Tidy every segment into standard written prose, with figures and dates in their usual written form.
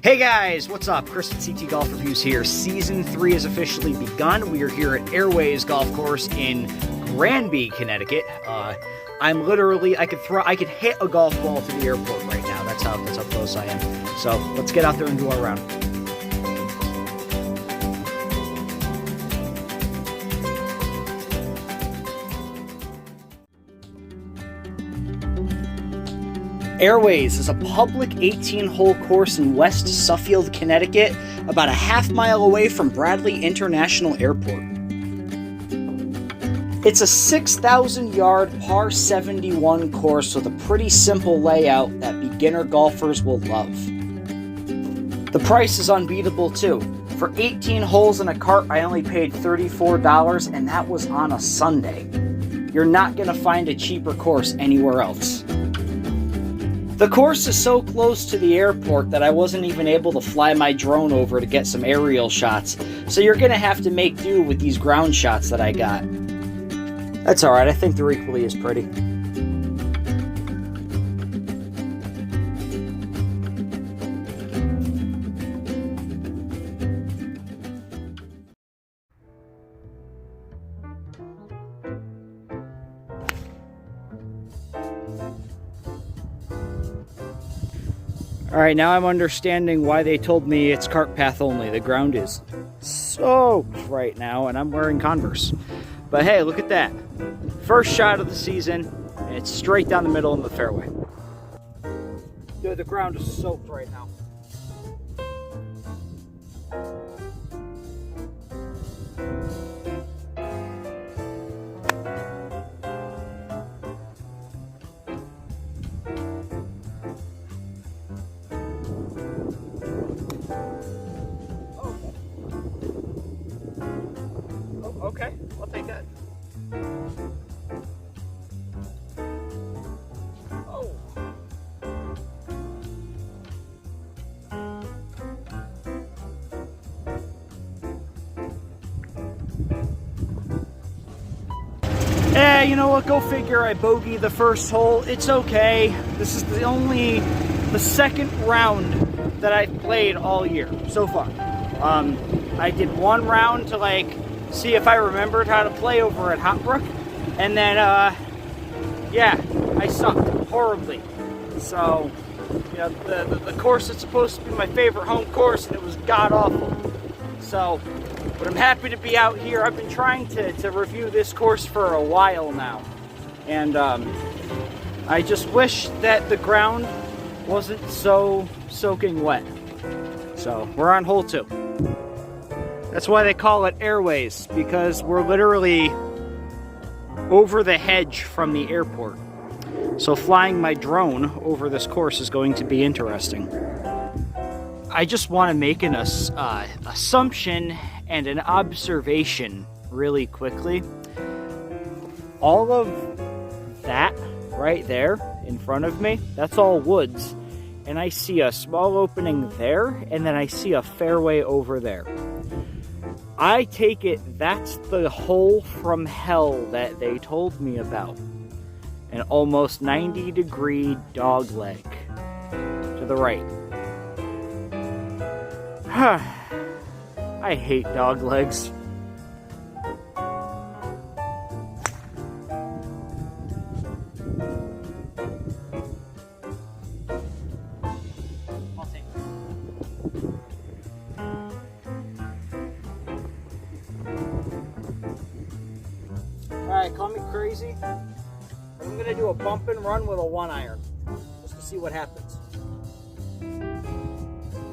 Hey guys, what's up? Chris with CT Golf Reviews here. Season 3 has officially begun. We are here at Airways Golf Course in Granby, Connecticut. I'm literally, I could hit a golf ball to the airport right now. That's how close I am. So let's get out there and do our round. Airways is a public 18-hole course in West Suffield, Connecticut, about a half-mile away from Bradley International Airport. It's a 6,000-yard par 71 course with a pretty simple layout that beginner golfers will love. The price is unbeatable too. For 18 holes in a cart, I only paid $34, and that was on a Sunday. You're not going to find a cheaper course anywhere else. The course is so close to the airport that I wasn't even able to fly my drone over to get some aerial shots, so you're going to have to make do with these ground shots that I got. That's alright, I think they're equally as pretty. Alright, now I'm understanding why they told me it's cart path only. The ground is soaked right now, and I'm wearing Converse. But hey, look at that. First shot of the season, and it's straight down the middle of the fairway. Dude, the ground is soaked right now. Okay, I'll take that. Oh. Yeah, you know what? Go figure. I bogeyed the first hole. It's okay. This is the second round that I've played all year so far. I did one round to see if I remembered how to play over at Hotbrook, and then yeah, I sucked horribly. So, you know, the course is supposed to be my favorite home course, and it was god-awful. So, but I'm happy to be out here. I've been trying to review this course for a while now, and I just wish that the ground wasn't so soaking wet. So, we're on hole 2. That's why they call it Airways, because we're literally over the hedge from the airport. So flying my drone over this course is going to be interesting. I just want to make an assumption and an observation really quickly. All of that right there in front of me, that's all woods. And I see a small opening there, and then I see a fairway over there. I take it that's the hole from hell that they told me about. An almost 90-degree dog leg to the right. I hate dog legs. Alright, call me crazy. I'm going to do a bump and run with a 1-iron. Just to see what happens.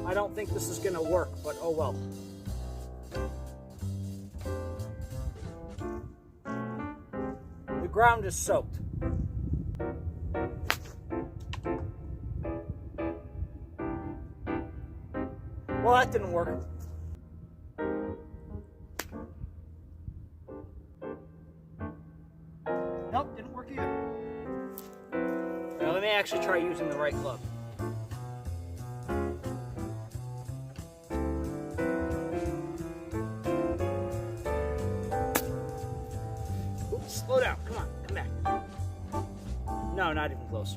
I don't think this is going to work, but oh well. The ground is soaked. Well, that didn't work. Nope, didn't work either. Now let me actually try using the right glove. Oops, slow down. Come on, come back. No, not even close.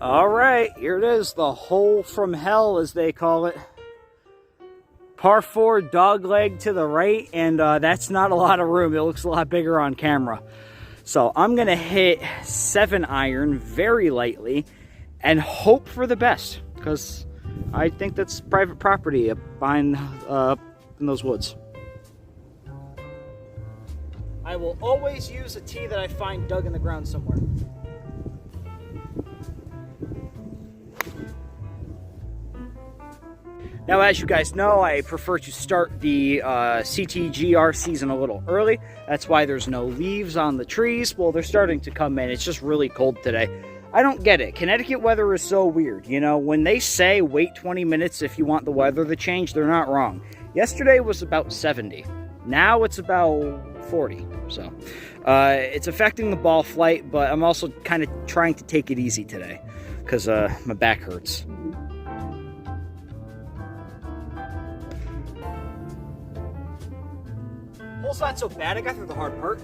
All right, here it is, the hole from hell, as they call it. Par 4, dog leg to the right, and that's not a lot of room. It looks a lot bigger on camera. So I'm going to hit 7-iron very lightly and hope for the best, because I think that's private property up behind in those woods. I will always use a tee that I find dug in the ground somewhere. Now, as you guys know, I prefer to start the CTGR season a little early. That's why there's no leaves on the trees. Well, they're starting to come in. It's just really cold today. I don't get it. Connecticut weather is so weird. You know, when they say wait 20 minutes if you want the weather to change, they're not wrong. Yesterday was about 70. Now it's about 40. So it's affecting the ball flight, but I'm also kind of trying to take it easy today because my back hurts. Hole's not so bad. I got through the hard part.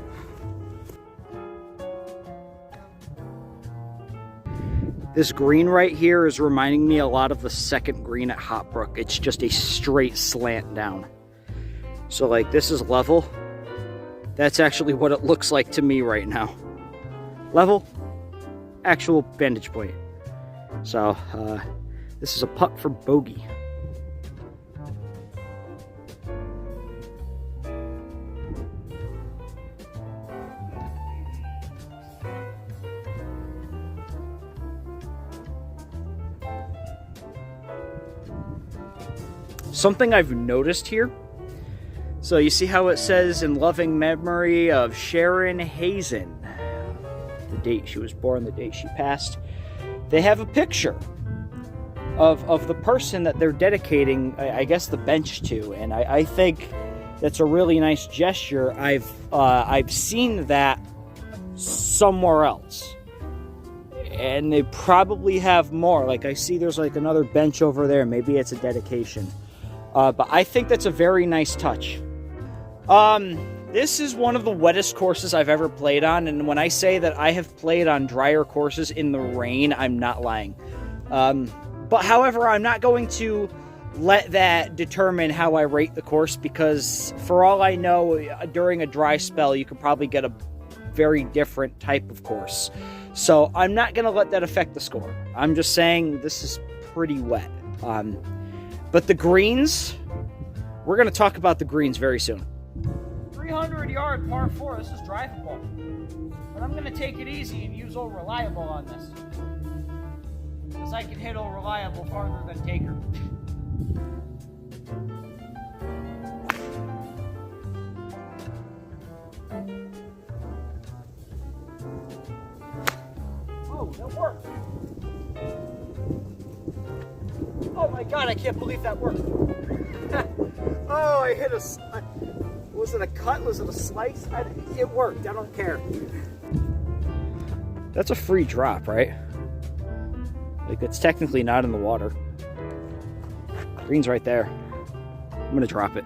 This green right here is reminding me a lot of the second green at Hot Brook. It's just a straight slant down. So like this is level. That's actually what it looks like to me right now. Level, actual vantage point. So this is a putt for bogey. Something I've noticed here. So you see how it says in loving memory of Sharon Hazen, the date she was born, the date she passed. They have a picture of the person that they're dedicating, I guess, the bench to, and I think that's a really nice gesture. I've seen that somewhere else, and they probably have more. Like I see there's like another bench over there. Maybe it's a dedication. But I think that's a very nice touch. This is one of the wettest courses I've ever played on, and when I say that I have played on drier courses in the rain, I'm not lying. But however, I'm not going to let that determine how I rate the course, because for all I know, during a dry spell, you could probably get a very different type of course. So I'm not going to let that affect the score. I'm just saying this is pretty wet. But the greens, we're going to talk about the greens very soon. 300-yard par 4, this is drivable. But I'm going to take it easy and use Old Reliable on this. Because I can hit Old Reliable farther than Taker. Oh, that worked. Oh my God, I can't believe that worked. Oh, I hit was it a cut? Was it a slice? It worked, I don't care. That's a free drop, right? Like, it's technically not in the water. Green's right there. I'm gonna drop it.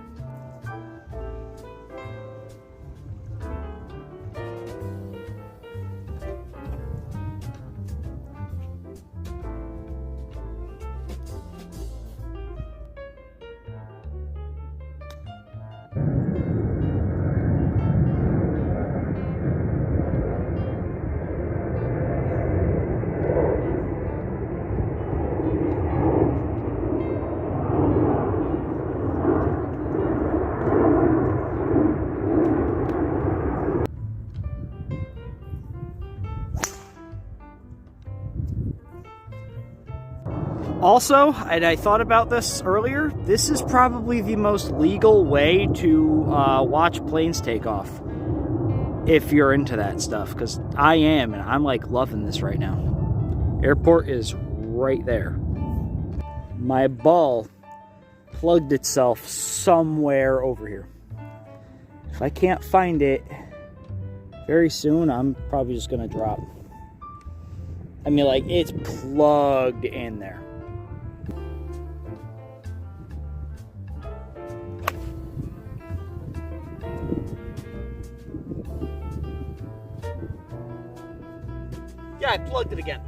Also, and I thought about this earlier, this is probably the most legal way to watch planes take off. If you're into that stuff, because I am, and I'm like loving this right now. Airport is right there. My ball plugged itself somewhere over here. If I can't find it very soon, I'm probably just gonna drop. I mean, like, it's plugged in there. Yeah, I plugged it again.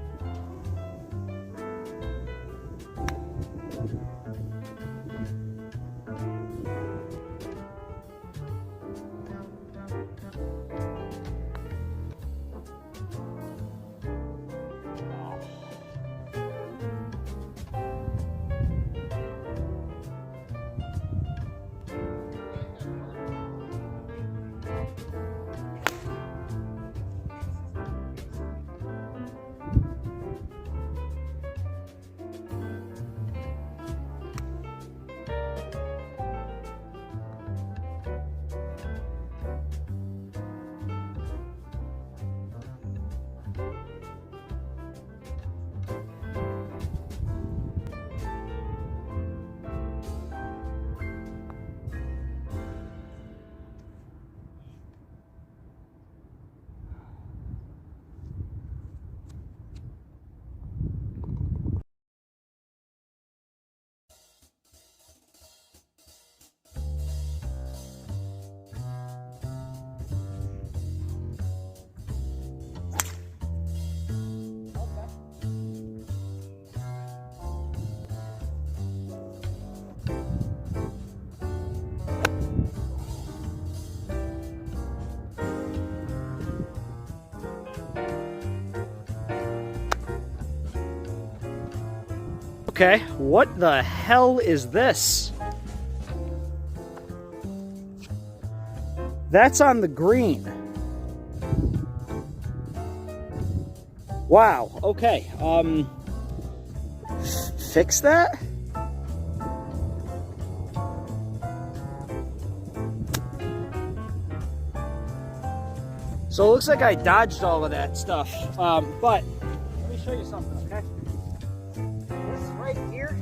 Okay, what the hell is this? That's on the green. Wow, okay. Fix that? So it looks like I dodged all of that stuff. But let me show you something, okay? This right here,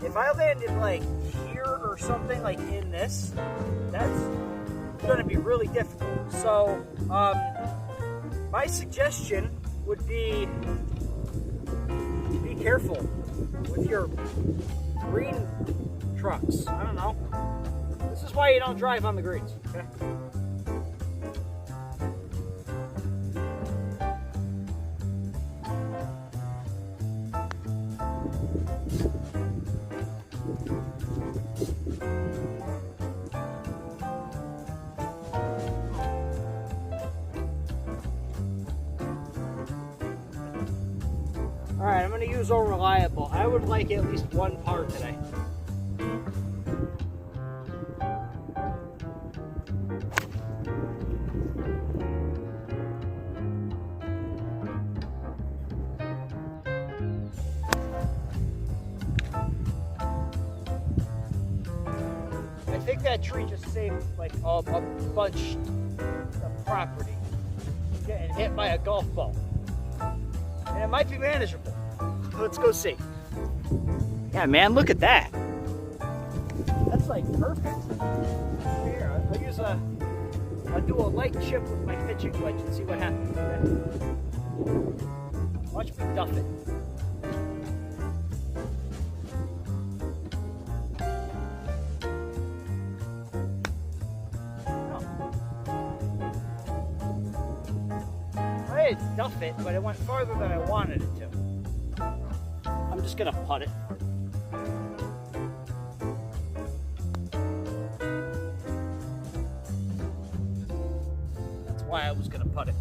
if I landed like here or something like in this, that's going to be really difficult. So my suggestion would be careful with your green trucks. I don't know. This is why you don't drive on the greens, okay? Alright, I'm going to use Unreliable. I would like at least one par today. I think that tree just saved like a bunch of property getting hit by a golf ball. And it might be manageable. Let's go see. Yeah, man, look at that. That's like perfect. Here, I'll do a light chip with my pitching wedge and see what happens. Okay? Watch me duff it. I didn't duff it, but it went farther than I wanted it to. I'm just gonna putt it. That's why I was gonna putt it.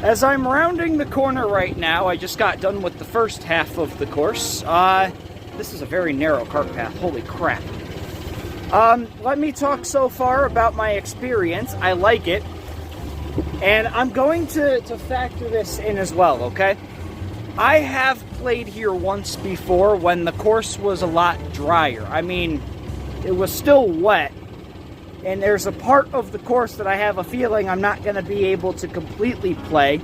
As I'm rounding the corner right now, I just got done with the first half of the course. This is a very narrow cart path, holy crap. Let me talk so far about my experience. I like it. And I'm going to factor this in as well, okay? I have played here once before when the course was a lot drier. I mean, it was still wet. And there's a part of the course that I have a feeling I'm not going to be able to completely play.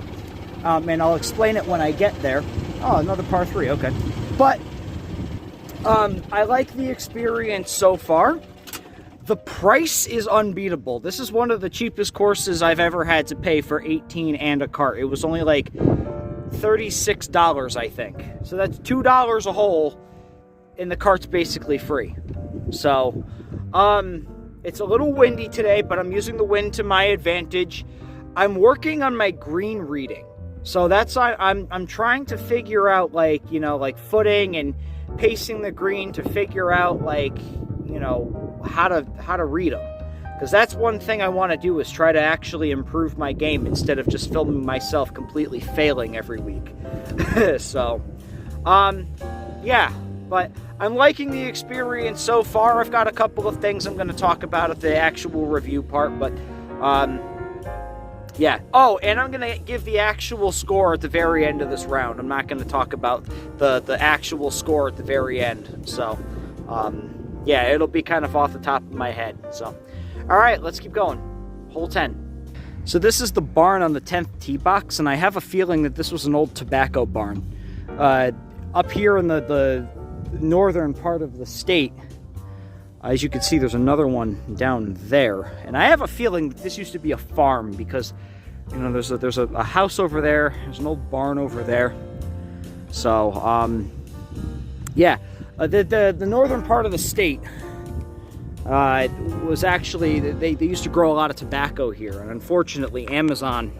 And I'll explain it when I get there. Oh, another par 3, okay. But I like the experience so far. The price is unbeatable. This is one of the cheapest courses I've ever had to pay for 18 and a cart. It was only like $36, I think. So that's $2 a hole, and the cart's basically free. So, it's a little windy today, but I'm using the wind to my advantage. I'm working on my green reading. So that's I'm trying to figure out, like, you know, like footing and pacing the green to figure out, like, you know, how to read them. Because that's one thing I want to do, is try to actually improve my game instead of just filming myself completely failing every week. So, yeah, but I'm liking the experience so far. I've got a couple of things I'm going to talk about at the actual review part, but, yeah. Oh, and I'm going to give the actual score at the very end of this round. I'm not going to talk about the actual score at the very end. So, yeah, it'll be kind of off the top of my head. So, all right, let's keep going. Hole 10. So this is the barn on the 10th tee box, and I have a feeling that this was an old tobacco barn. Up here in the northern part of the state, as you can see, there's another one down there, and I have a feeling that this used to be a farm, because, you know, there's a house over there, there's an old barn over there. So yeah, the northern part of the state was actually, they used to grow a lot of tobacco here, and unfortunately Amazon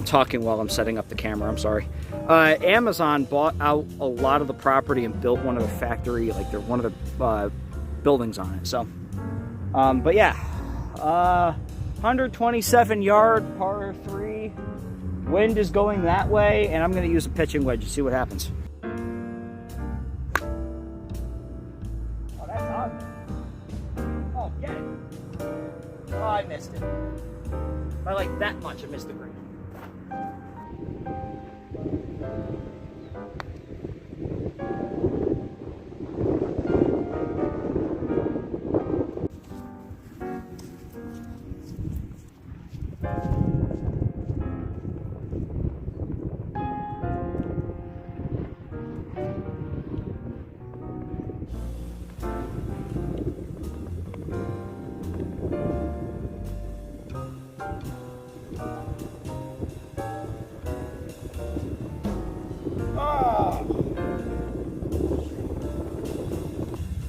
I'm talking while I'm setting up the camera, I'm sorry. Amazon bought out a lot of the property and built one of the factory, like they're one of the buildings on it. So, but yeah, 127 yard par 3. Wind is going that way, and I'm going to use a pitching wedge to see what happens. Oh, that's on. Oh, get it. Oh, I missed it. By like that much, I missed the green.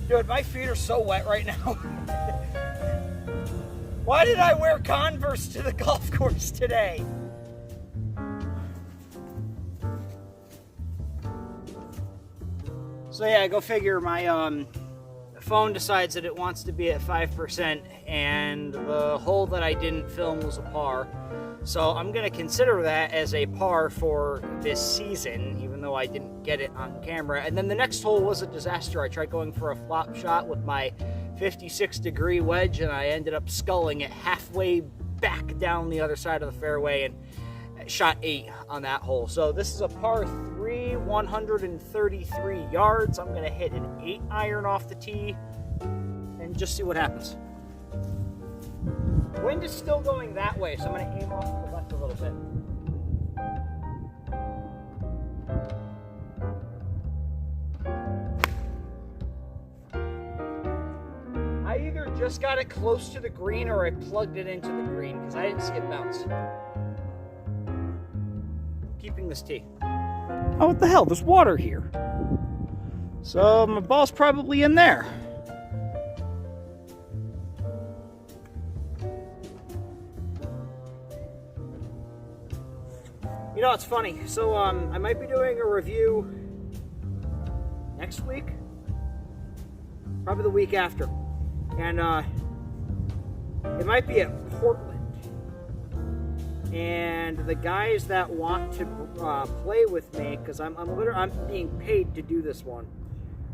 Dude, my feet are so wet right now. Why did I wear Converse to the golf course today? So yeah, go figure, my phone decides that it wants to be at 5%, and the hole that I didn't film was a par. So I'm going to consider that as a par for this season, even though I didn't get it on camera. And then the next hole was a disaster. I tried going for a flop shot with my 56-degree wedge, and I ended up sculling it halfway back down the other side of the fairway and shot 8 on that hole. So this is a par 3, 133 yards. I'm going to hit an 8-iron off the tee and just see what happens. Wind is still going that way, so I'm going to aim off to the left a little bit. I either just got it close to the green or I plugged it into the green because I didn't see it bounce. Keeping this tee. Oh, what the hell? There's water here. So my ball's probably in there. You know, it's funny. So I might be doing a review next week, probably the week after, and it might be at Portland. And the guys that want to play with me, because I'm being paid to do this one,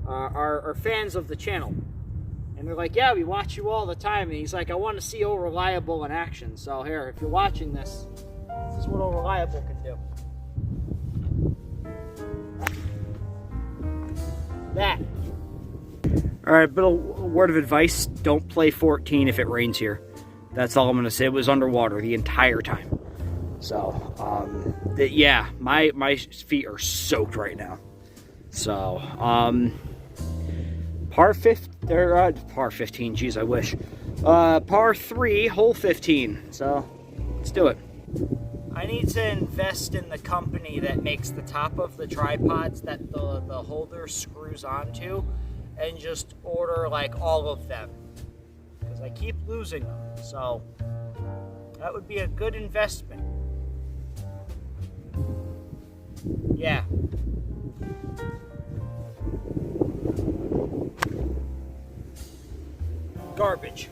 are fans of the channel, and they're like, "Yeah, we watch you all the time." And he's like, "I want to see O Reliable in action." So here, if you're watching this. This is what O Reliable can do. That. Alright, but a word of advice, don't play 14 if it rains here. That's all I'm going to say. It was underwater the entire time. So, yeah, my feet are soaked right now. So, par 15, geez, I wish. Par 3, hole 15. So, let's do it. I need to invest in the company that makes the top of the tripods that the holder screws onto, and just order like all of them, because I keep losing them. So that would be a good investment. Yeah. Garbage.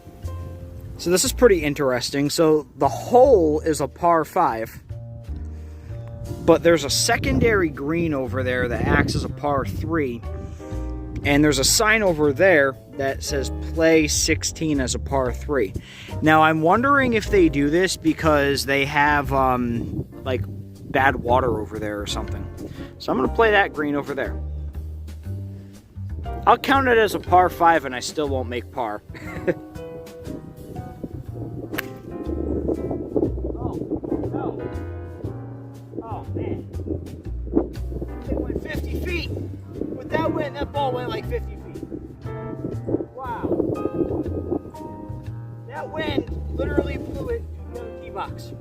So this is pretty interesting. So the hole is a par 5, but there's a secondary green over there that acts as a par 3, and there's a sign over there that says play 16 as a par 3. Now I'm wondering if they do this because they have like bad water over there or something. So I'm going to play that green over there. I'll count it as a par 5 and I still won't make par. That ball went like 50 feet. Wow. That wind literally blew it to the tee box.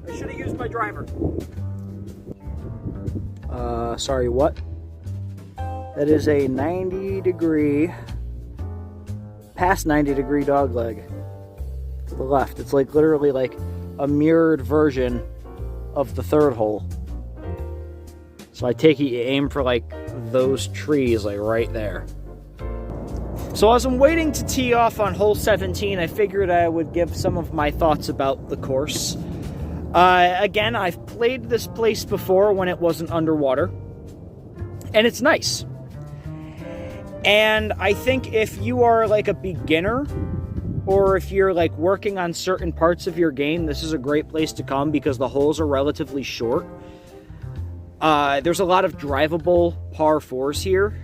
I should have used my driver. Sorry, what? That is a 90-degree, past 90-degree dog leg to the left. It's like literally like a mirrored version of the third hole. So I take it you aim for like those trees, like right there. So as I'm waiting to tee off on hole 17, I figured I would give some of my thoughts about the course. Again, I've played this place before when it wasn't underwater, and it's nice. And I think if you are like a beginner, or if you're like working on certain parts of your game, this is a great place to come because the holes are relatively short. There's a lot of drivable par 4s here.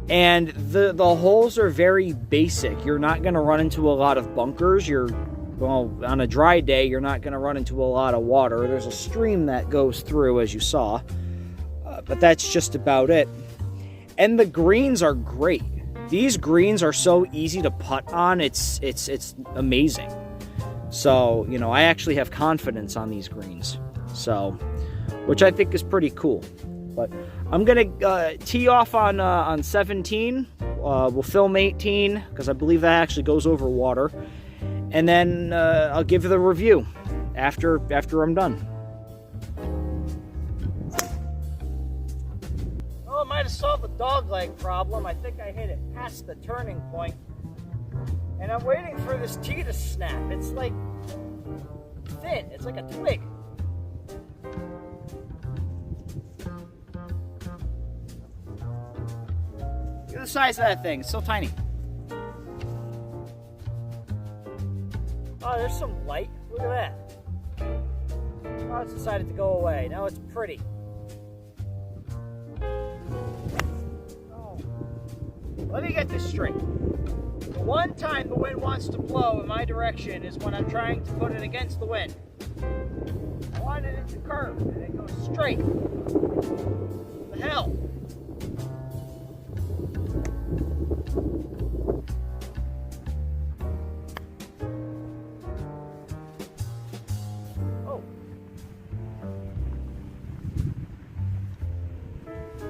And the holes are very basic. You're not going to run into a lot of bunkers. Well, on a dry day, you're not going to run into a lot of water. There's a stream that goes through, as you saw. But that's just about it. And the greens are great. These greens are so easy to putt on. It's amazing. So, you know, I actually have confidence on these greens. So, which I think is pretty cool. But I'm gonna tee off on 17. We'll film 18 because I believe that actually goes over water, and then I'll give you the review after I'm done. Oh, I might have solved the dog leg problem. I think I hit it past the turning point, and I'm waiting for this tee to snap. It's like thin. It's like a twig. Look at the size of that thing. It's so tiny. Oh, there's some light. Look at that. Oh, it's decided to go away. Now it's pretty. Oh. Let me get this straight. The one time the wind wants to blow in my direction is when I'm trying to put it against the wind. I wanted it to curve, and it goes straight. What the hell?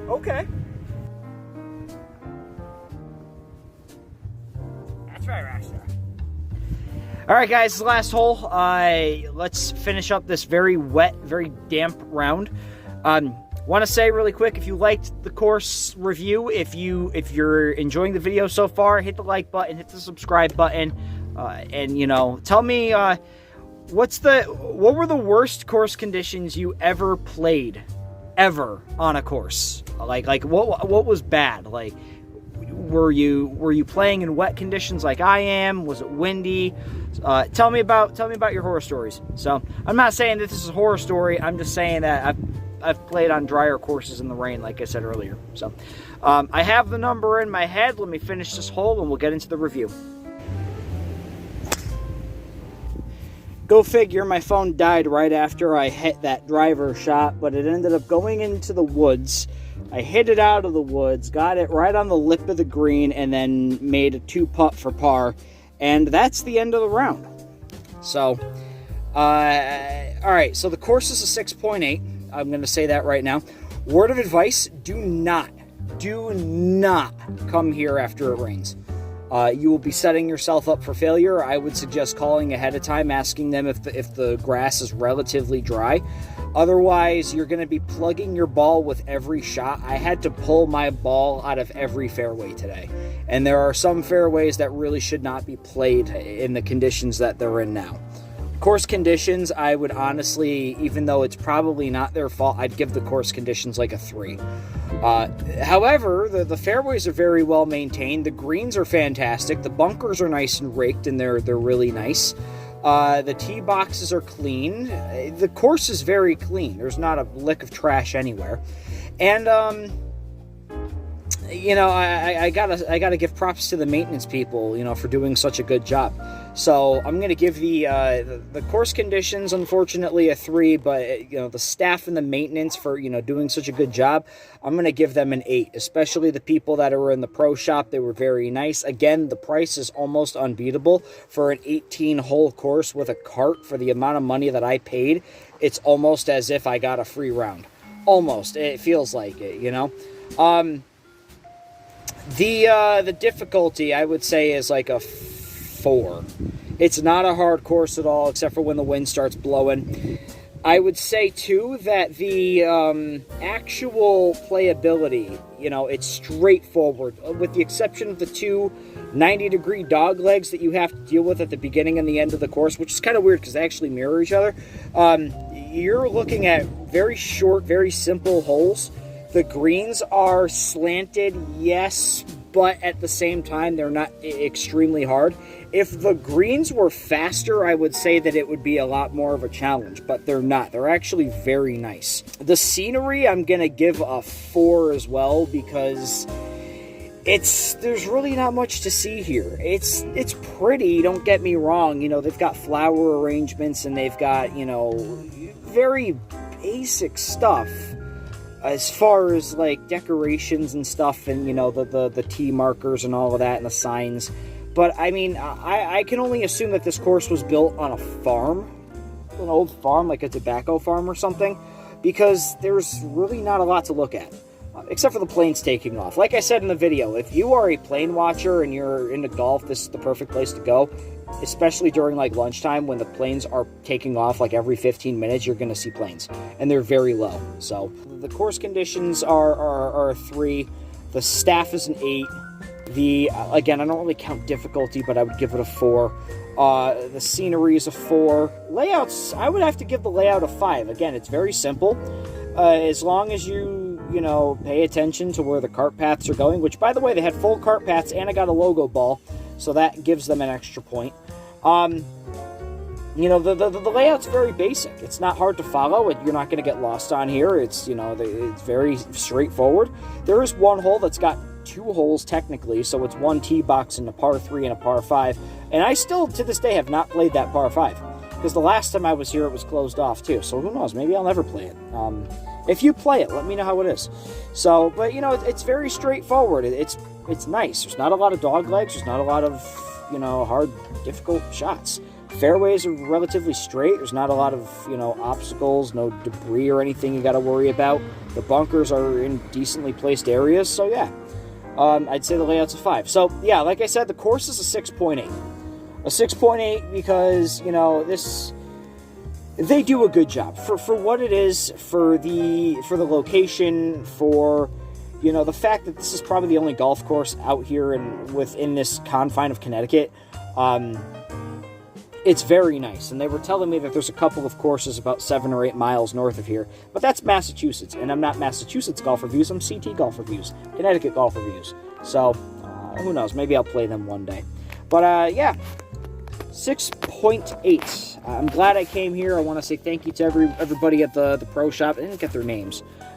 Okay. That's right, Rockstar. All right, guys, the last hole. Let's finish up this very wet, very damp round. Want to say really quick, if you liked the course review, if you're enjoying the video so far, hit the like button, hit the subscribe button, and you know, tell me what were the worst course conditions you ever played, ever on a course? Like what was bad? Like, were you playing in wet conditions like I am? Was it windy? Tell me about your horror stories. So I'm not saying that this is a horror story. I'm just saying that I've played on drier courses in the rain, like I said earlier. So I have the number in my head. Let me finish this hole and we'll get into the review. Go figure, my phone died right after I hit that driver shot, but it ended up going into the woods. I hit it out of the woods, got it right on the lip of the green, and then made a 2-putt for par. And that's the end of the round. So, alright, so the course is a 6.8. I'm going to say that right now. Word of advice, do not come here after it rains. You will be setting yourself up for failure. I would suggest calling ahead of time, asking them if the grass is relatively dry. Otherwise, you're going to be plugging your ball with every shot. I had to pull my ball out of every fairway today. And there are some fairways that really should not be played in the conditions that they're in now. Course conditions, I would honestly, even though it's probably not their fault, I'd give the course conditions like a 3. However, the fairways are very well maintained. The greens are fantastic. The bunkers are nice and raked, and they're really nice. The tee boxes are clean. The course is very clean. There's not a lick of trash anywhere. And you know, I gotta give props to the maintenance people, you know, for doing such a good job. So I'm gonna give the course conditions, unfortunately, a 3, but you know, the staff and the maintenance for, you know, doing such a good job, I'm gonna give them an 8. Especially the people that were in the pro shop, they were very nice. Again, the price is almost unbeatable for an 18-hole course with a cart for the amount of money that I paid. It's almost as if I got a free round. Almost, it feels like it, you know. The difficulty, I would say, is like a 4. It's not a hard course at all, except for when the wind starts blowing. I would say, too, that the actual playability, you know, it's straightforward, with the exception of the two 90-degree dog legs that you have to deal with at the beginning and the end of the course, which is kind of weird because they actually mirror each other. You're looking at very short, very simple holes. The greens are slanted, yes, but at the same time, they're not extremely hard. If the greens were faster, I would say that it would be a lot more of a challenge, but they're not. They're actually very nice. The scenery, I'm going to give a 4 as well, because there's really not much to see here. It's pretty, don't get me wrong. You know, they've got flower arrangements, and they've got, you know, very basic stuff as far as, like, decorations and stuff, and, you know, the tee markers and all of that, and the signs. But, I mean, I can only assume that this course was built on a farm, an old farm, like a tobacco farm or something, because there's really not a lot to look at, except for the planes taking off. Like I said in the video, if you are a plane watcher and you're into golf, this is the perfect place to go, especially during, like, lunchtime when the planes are taking off, like, every 15 minutes, you're going to see planes, and they're very low. So, the course conditions are a 3, the staff is an 8, again, I don't really count difficulty, but I would give it a 4. The scenery is a 4. Layouts, I would have to give the layout a 5. Again, it's very simple. As long as you know, pay attention to where the cart paths are going, which, by the way, they had full cart paths, and I got a logo ball, so that gives them an extra point. You know, the layout's very basic. It's not hard to follow. You're not going to get lost on here. It's, you know, it's very straightforward. There is one hole that's got 2 holes technically, so it's 1 tee box and a par 3 and a par 5. And I still, to this day, have not played that par 5. Because the last time I was here, it was closed off too. So who knows? Maybe I'll never play it. If you play it, let me know how it is. So, but, you know, it's very straightforward. It's nice. There's not a lot of dog legs. There's not a lot of, you know, hard, difficult shots. Fairways are relatively straight. There's not a lot of, you know, obstacles, no debris or anything you got to worry about. The bunkers are in decently placed areas. So, yeah. I'd say the layout's a 5. So, yeah, like I said, the course is a 6.8. A 6.8 because, you know, they do a good job. For what it is, for the location, for, you know, the fact that this is probably the only golf course out here and within this confine of Connecticut, it's very nice. And they were telling me that there's a couple of courses about 7 or 8 miles north of here. But that's Massachusetts. And I'm not Massachusetts Golf Reviews. I'm CT Golf Reviews. Connecticut Golf Reviews. So, who knows? Maybe I'll play them one day. But, yeah. 6.8. I'm glad I came here. I want to say thank you to everybody at the pro shop. I didn't get their names.